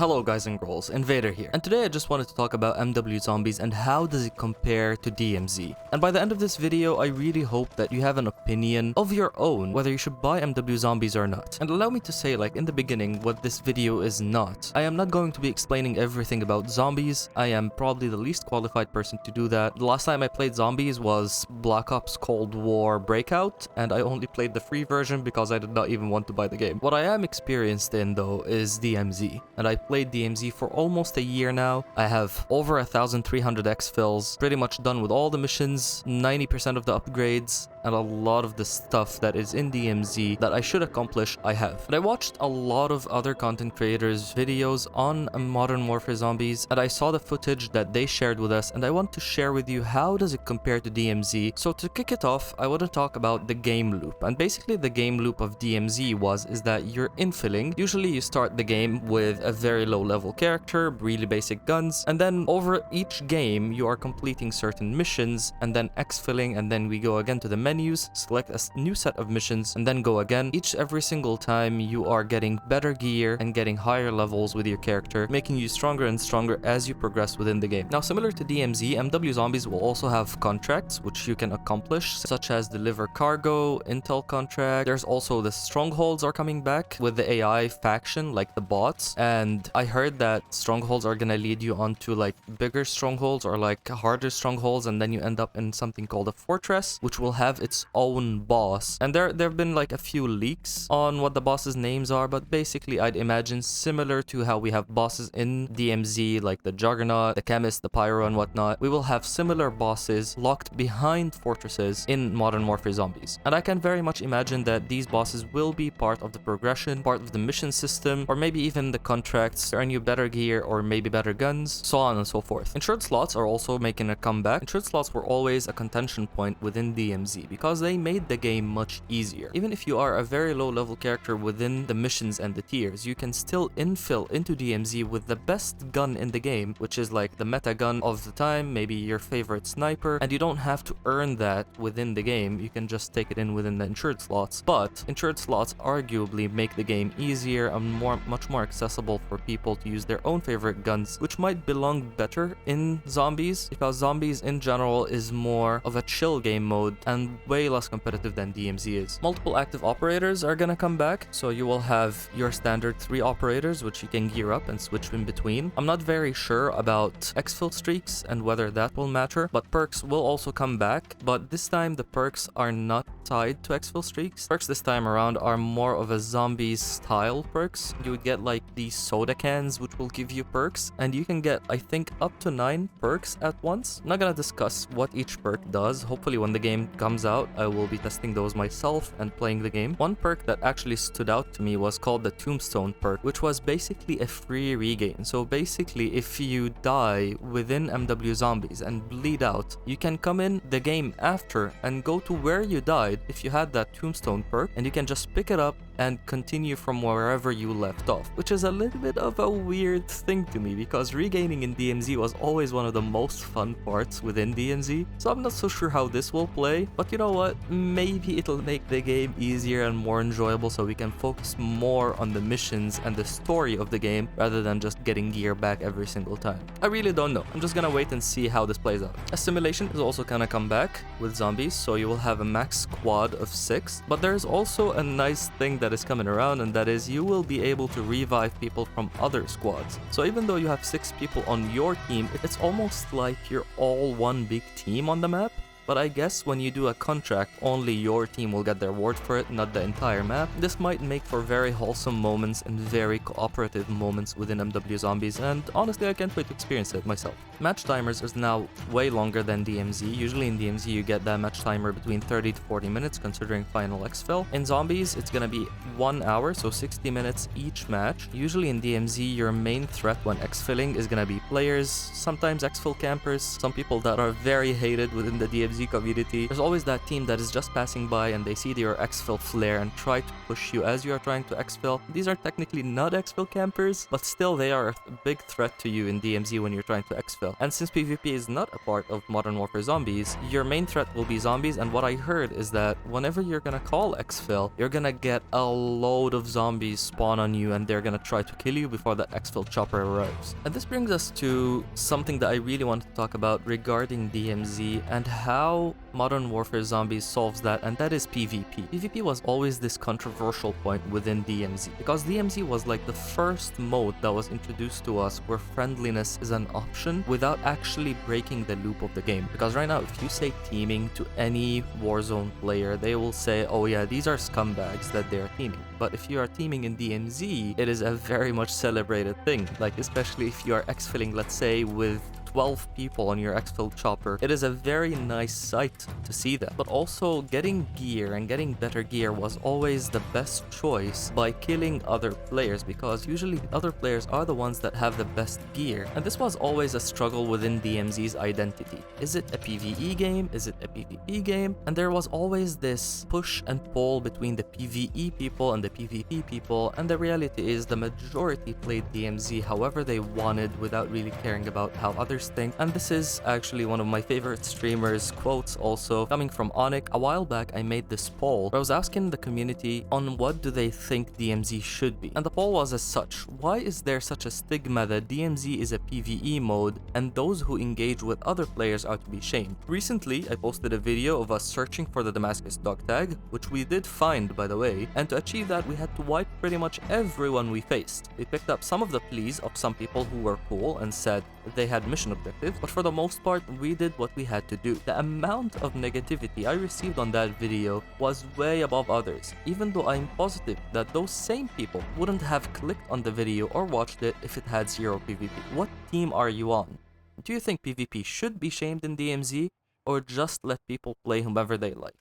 Hello guys and girls, envadr here, and today I just wanted to talk about MW Zombies and how does it compare to DMZ. And by the end of this video, I really hope that you have an opinion of your own, whether you should buy MW Zombies or not. And allow me to say, like in the beginning, what this video is not. I am not going to be explaining everything about zombies. I am probably the least qualified person to do that. The last time I played zombies was Black Ops Cold War Breakout, and I only played the free version because I did not even want to buy the game. What I am experienced in though is DMZ, and I played DMZ for almost a year now. I have over 1,300 Exfils, pretty much done with all the missions, 90% of the upgrades, and a lot of the stuff that is in DMZ that I should accomplish, I have. And I watched a lot of other content creators' videos on Modern Warfare Zombies, and I saw the footage that they shared with us, and I want to share with you how does it compare to DMZ. So to kick it off, I want to talk about the game loop. And basically the game loop of DMZ is that you're infilling. Usually you start the game with a very low level character, really basic guns, and then over each game you are completing certain missions and then exfilling, and then we go again to the menus, select a new set of missions, and then go again. Every single time you are getting better gear and getting higher levels with your character, making you stronger and stronger as you progress within the game. Now, similar to DMZ, MW Zombies will also have contracts which you can accomplish, such as deliver cargo, intel contract. There's also the strongholds are coming back with the AI faction, like the bots, and I heard that strongholds are gonna lead you onto like bigger strongholds or like harder strongholds, and then you end up in something called a fortress, which will have its own boss. And there have been like a few leaks on what the bosses' names are, but basically I'd imagine similar to how we have bosses in DMZ, like the Juggernaut, the Chemist, the Pyro, and whatnot. We will have similar bosses locked behind fortresses in Modern Warfare Zombies. And I can very much imagine that these bosses will be part of the progression, part of the mission system, or maybe even the contracts to earn you better gear or maybe better guns, so on and so forth. Insured slots are also making a comeback. Insured slots were always a contention point within DMZ because they made the game much easier. Even if you are a very low level character within the missions and the tiers, you can still infill into DMZ with the best gun in the game, which is like the meta gun of the time, maybe your favorite sniper, and you don't have to earn that within the game. You can just take it in within the insured slots. But insured slots arguably make the game easier and much more accessible for people to use their own favorite guns, which might belong better in zombies, because zombies in general is more of a chill game mode and way less competitive than DMZ is. Multiple active operators are gonna come back, so you will have your standard 3 operators which you can gear up and switch in between. I'm not very sure about exfil streaks and whether that will matter, but perks will also come back, but this time the perks are not tied to exfil streaks. Perks this time around are more of a zombies style perks. You would get like these soda cans which will give you perks, and you can get I think up to 9 perks at once. I'm not gonna discuss what each perk does. Hopefully when the game comes out I will be testing those myself and playing the game. One perk that actually stood out to me was called the Tombstone perk, which was basically a free regain. So basically if you die within MW Zombies and bleed out, you can come in the game after and go to where you died if you had that Tombstone perk, and you can just pick it up and continue from wherever you left off, which is a little bit of a weird thing to me because regaining in DMZ was always one of the most fun parts within DMZ. So I'm not so sure how this will play, but you know what, maybe it'll make the game easier and more enjoyable so we can focus more on the missions and the story of the game rather than just getting gear back every single time. I really don't know. I'm just gonna wait and see how this plays out. Assimilation is also gonna come back with zombies, so you will have a max squad of 6, but there's also a nice thing that is coming around, and that is you will be able to revive people from other squads. So even though you have 6 people on your team, it's almost like you're all one big team on the map. But I guess when you do a contract, only your team will get the reward for it, not the entire map. This might make for very wholesome moments and very cooperative moments within MW Zombies, and honestly I can't wait to experience it myself. Match timers is now way longer than DMZ. Usually in DMZ you get that match timer between 30 to 40 minutes considering final exfil. In Zombies it's gonna be 1 hour, so 60 minutes each match. Usually in DMZ your main threat when exfilling is gonna be players, sometimes exfil campers, some people that are very hated within the DMZ DMZ community, there's always that team that is just passing by and they see your exfil flare and try to push you as you are trying to exfil. These are technically not exfil campers, but still they are a big threat to you in DMZ when you're trying to exfil. And since PvP is not a part of Modern Warfare Zombies, your main threat will be zombies, and what I heard is that whenever you're gonna call exfil, you're gonna get a load of zombies spawn on you and they're gonna try to kill you before the exfil chopper arrives. And this brings us to something that I really want to talk about regarding DMZ and how Modern Warfare Zombies solves that, and that is PvP. PvP was always this controversial point within DMZ, because DMZ was like the first mode that was introduced to us where friendliness is an option without actually breaking the loop of the game. Because right now, if you say teaming to any Warzone player, they will say, oh yeah, these are scumbags that they're teaming. But if you are teaming in DMZ, it is a very much celebrated thing. Like, especially if you are exfilling, let's say, with 12 people on your exfil chopper, it is a very nice sight to see that. But also, getting gear and getting better gear was always the best choice by killing other players, because usually other players are the ones that have the best gear. And this was always a struggle within DMZ's identity. Is it a PvE game? Is it a PvP game? And there was always this push and pull between the PvE people and the PvP people, and the reality is the majority played DMZ however they wanted without really caring about how others think. And this is actually one of my favorite streamers' quotes also coming from Onyx. A while back I made this poll where I was asking the community on what do they think DMZ should be, and the poll was as such: why is there such a stigma that DMZ is a PvE mode and those who engage with other players are to be shamed? Recently I posted a video of us searching for the Damascus dog tag, which we did find by the way, and to achieve that we had to wipe pretty much everyone we faced. We picked up some of the pleas of some people who were cool and said they had mission objectives, but for the most part we did what we had to do. The amount of negativity I received on that video was way above others, even though I'm positive that those same people wouldn't have clicked on the video or watched it if it had zero PvP. What team are you on? Do you think PvP should be shamed in DMZ, or just let people play whomever they like?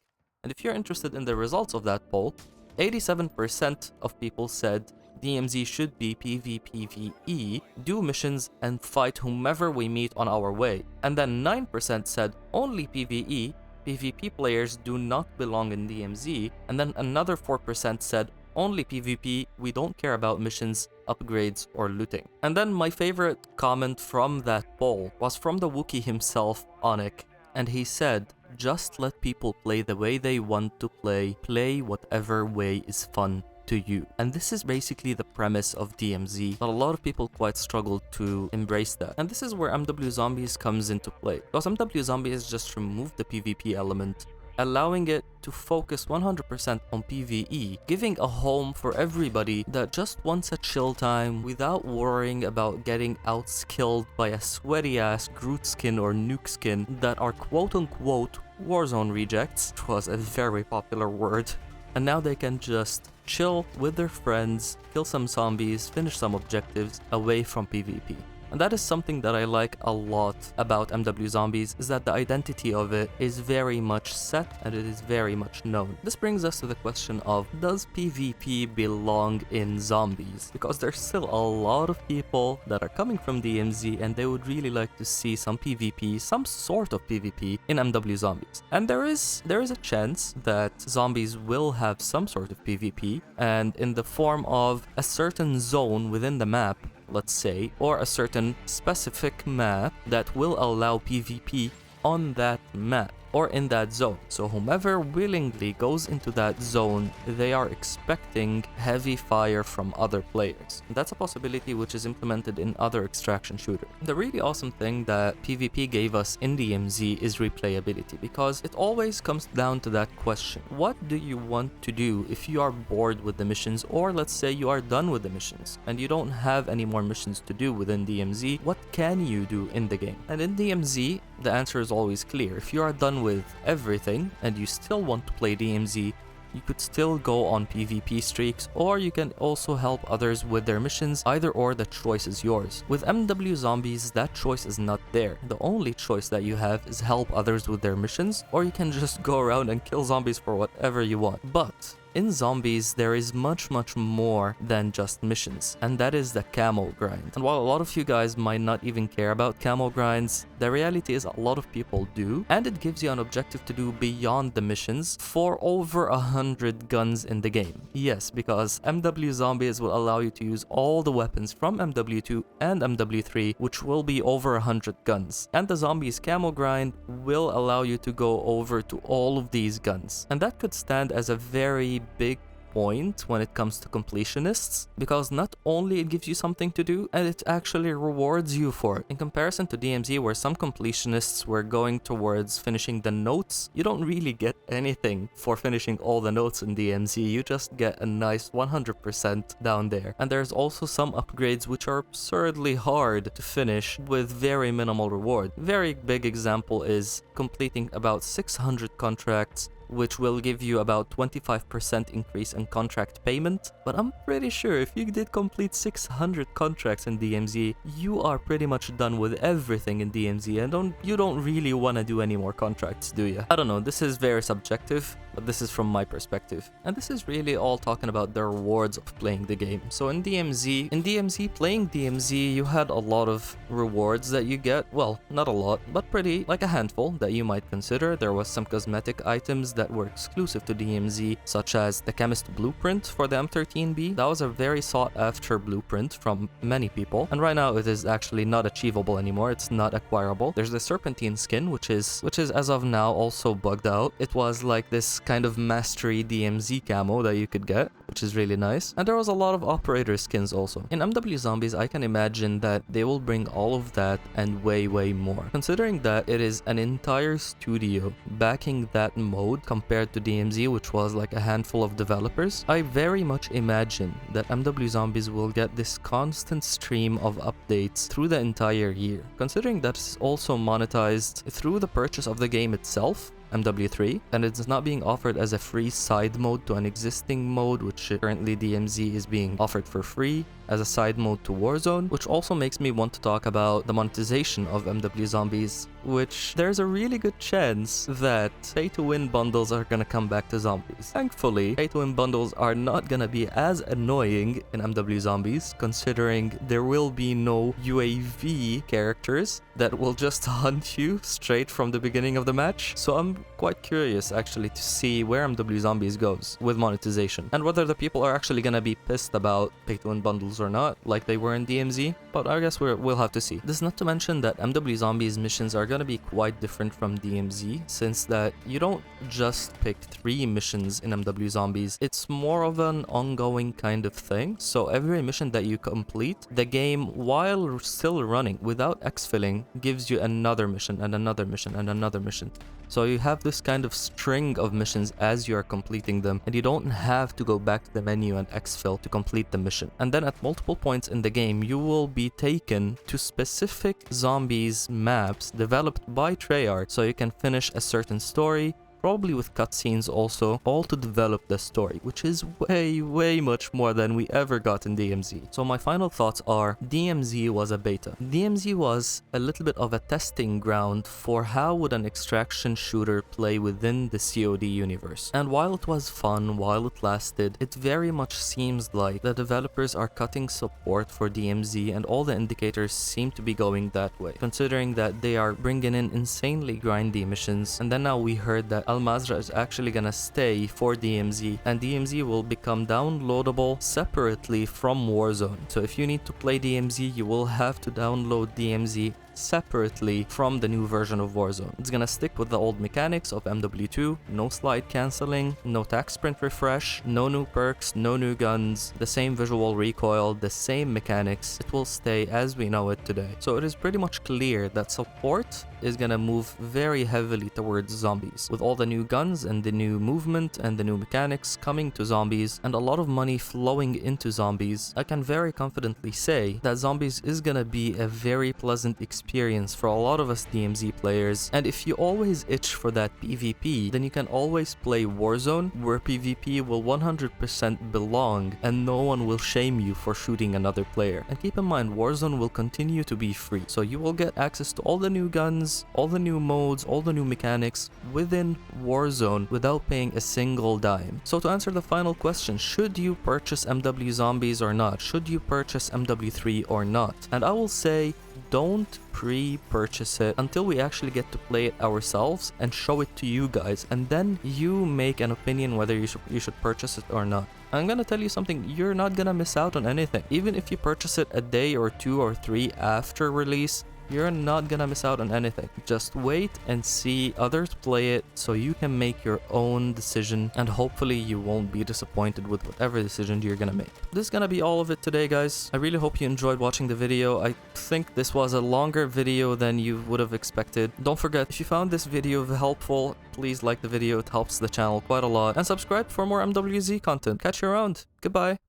And if you're interested in the results of that poll, 87% of people said DMZ should be PvPvE, do missions and fight whomever we meet on our way. And then 9% said only PvE, PvP players do not belong in DMZ. And then another 4% said only PvP, we don't care about missions, upgrades, or looting. And then my favorite comment from that poll was from the Wookiee himself, Onyx, and he said, just let people play the way they want to play whatever way is fun to you. And this is basically the premise of DMZ, but a lot of people quite struggle to embrace that. And this is where MW Zombies comes into play, because MW Zombies just removed the PvP element, allowing it to focus 100% on PvE, giving a home for everybody that just wants a chill time without worrying about getting outskilled by a sweaty-ass Groot skin or Nuke skin that are quote-unquote Warzone rejects, which was a very popular word. And now they can just chill with their friends, kill some zombies, finish some objectives away from PvP. And that is something that I like a lot about MW Zombies, is that the identity of it is very much set and it is very much known. This brings us to the question of, does PvP belong in Zombies? Because there's still a lot of people that are coming from DMZ and they would really like to see some PvP, some sort of PvP in MW Zombies. And there is a chance that Zombies will have some sort of PvP, and in the form of a certain zone within the map, let's say, or a certain specific map that will allow PvP on that map or in that zone. So whomever willingly goes into that zone, they are expecting heavy fire from other players. That's a possibility which is implemented in other extraction shooters. The really awesome thing that PvP gave us in DMZ is replayability, because it always comes down to that question: what do you want to do if you are bored with the missions, or let's say you are done with the missions and you don't have any more missions to do within DMZ? What can you do in the game? And in DMZ, the answer is always clear. If you are done with everything and you still want to play DMZ, you could still go on PvP streaks, or you can also help others with their missions. Either or, the choice is yours. With MW Zombies, that choice is not there. The only choice that you have is help others with their missions, or you can just go around and kill zombies for whatever you want. But in Zombies, there is much more than just missions, and that is the Camo grind. And while a lot of you guys might not even care about Camo grinds, the reality is a lot of people do, and it gives you an objective to do beyond the missions for over 100 guns in the game. Yes, because MW Zombies will allow you to use all the weapons from MW2 and MW3, which will be over 100 guns. And the Zombies Camo grind will allow you to go over to all of these guns. And that could stand as a very big point when it comes to completionists, because not only it gives you something to do, and it actually rewards you for it. In comparison to DMZ, where some completionists were going towards finishing the notes, you don't really get anything for finishing all the notes in DMZ. You just get a nice 100% down there. And there's also some upgrades which are absurdly hard to finish with very minimal reward. Very big example is completing about 600 contracts, which will give you about 25% increase in contract payment. But I'm pretty sure if you did complete 600 contracts in DMZ, you are pretty much done with everything in DMZ, and you don't really want to do any more contracts, do you? I don't know, this is very subjective, but this is from my perspective. And this is really all talking about the rewards of playing the game. So in DMZ, playing DMZ, you had a lot of rewards that you get. Well, not a lot, but pretty, like a handful that you might consider. There was some cosmetic items that were exclusive to DMZ, such as the Chemist Blueprint for the M13B. That was a very sought after blueprint from many people, and right now it is actually not achievable anymore. It's not acquirable. There's the Serpentine skin, which is as of now also bugged out. It was like this kind of mastery DMZ camo that you could get, which is really nice. And there was a lot of operator skins also. In MW Zombies, I can imagine that they will bring all of that and way more. Considering that it is an entire studio backing that mode compared to DMZ, which was like a handful of developers, I very much imagine that MW Zombies will get this constant stream of updates through the entire year. Considering that it's also monetized through the purchase of the game itself, MW3, and it's not being offered as a free side mode to an existing mode, which currently DMZ is being offered for free as a side mode to Warzone, which also makes me want to talk about the monetization of MW Zombies, which there's a really good chance that pay-to-win bundles are gonna come back to Zombies. Thankfully, pay-to-win bundles are not gonna be as annoying in MW Zombies, considering there will be no UAV characters that will just hunt you straight from the beginning of the match. So I'm quite curious actually to see where MW Zombies goes with monetization, and whether the people are actually gonna be pissed about pay-to-win bundles or not, like they were in DMZ, but I guess we'll have to see. This is not to mention that MW Zombies missions are gonna be quite different from DMZ, since that you don't just pick 3 missions in MW Zombies. It's more of an ongoing kind of thing. So every mission that you complete, the game, while still running without exfilling, gives you another mission and another mission and another mission. So you have this kind of string of missions as you are completing them, and you don't have to go back to the menu and exfil to complete the mission. And then at multiple points in the game, you will be taken to specific Zombies maps developed by Treyarch, so you can finish a certain story, probably with cutscenes also, all to develop the story, which is way much more than we ever got in DMZ. So my final thoughts are, DMZ was a beta. DMZ was a little bit of a testing ground for how would an extraction shooter play within the COD universe. And while it was fun, while it lasted, it very much seems like the developers are cutting support for DMZ, and all the indicators seem to be going that way, considering that they are bringing in insanely grindy missions. And then now we heard that envadr is actually gonna stay for DMZ, and DMZ will become downloadable separately from Warzone. So if you need to play DMZ, you will have to download DMZ separately from the new version of Warzone. It's gonna stick with the old mechanics of MW2, no slide cancelling, no tac sprint refresh, no new perks, no new guns, the same visual recoil, the same mechanics. It will stay as we know it today. So it is pretty much clear that support is gonna move very heavily towards Zombies, with all the new guns and the new movement and the new mechanics coming to Zombies, and a lot of money flowing into Zombies. I can very confidently say that Zombies is gonna be a very pleasant experience experience for a lot of us DMZ players, and if you always itch for that PvP, then you can always play Warzone, where PvP will 100% belong and no one will shame you for shooting another player. And keep in mind, Warzone will continue to be free, so you will get access to all the new guns, all the new modes, all the new mechanics within Warzone without paying a single dime. So to answer the final question, should you purchase MW Zombies or not? Should you purchase MW3 or not? And I will say, don't pre-purchase it until we actually get to play it ourselves and show it to you guys, and then you make an opinion whether you should purchase it or not. I'm gonna tell you something, you're not gonna miss out on anything. Even if you purchase it a day or 2 or 3 after release, you're not gonna miss out on anything. Just wait and see others play it so you can make your own decision, and hopefully you won't be disappointed with whatever decision you're gonna make. This is gonna be all of it today, guys. I really hope you enjoyed watching the video. I think this was a longer video than you would have expected. Don't forget, if you found this video helpful, please like the video, it helps the channel quite a lot, and subscribe for more MWZ content. Catch you around. Goodbye.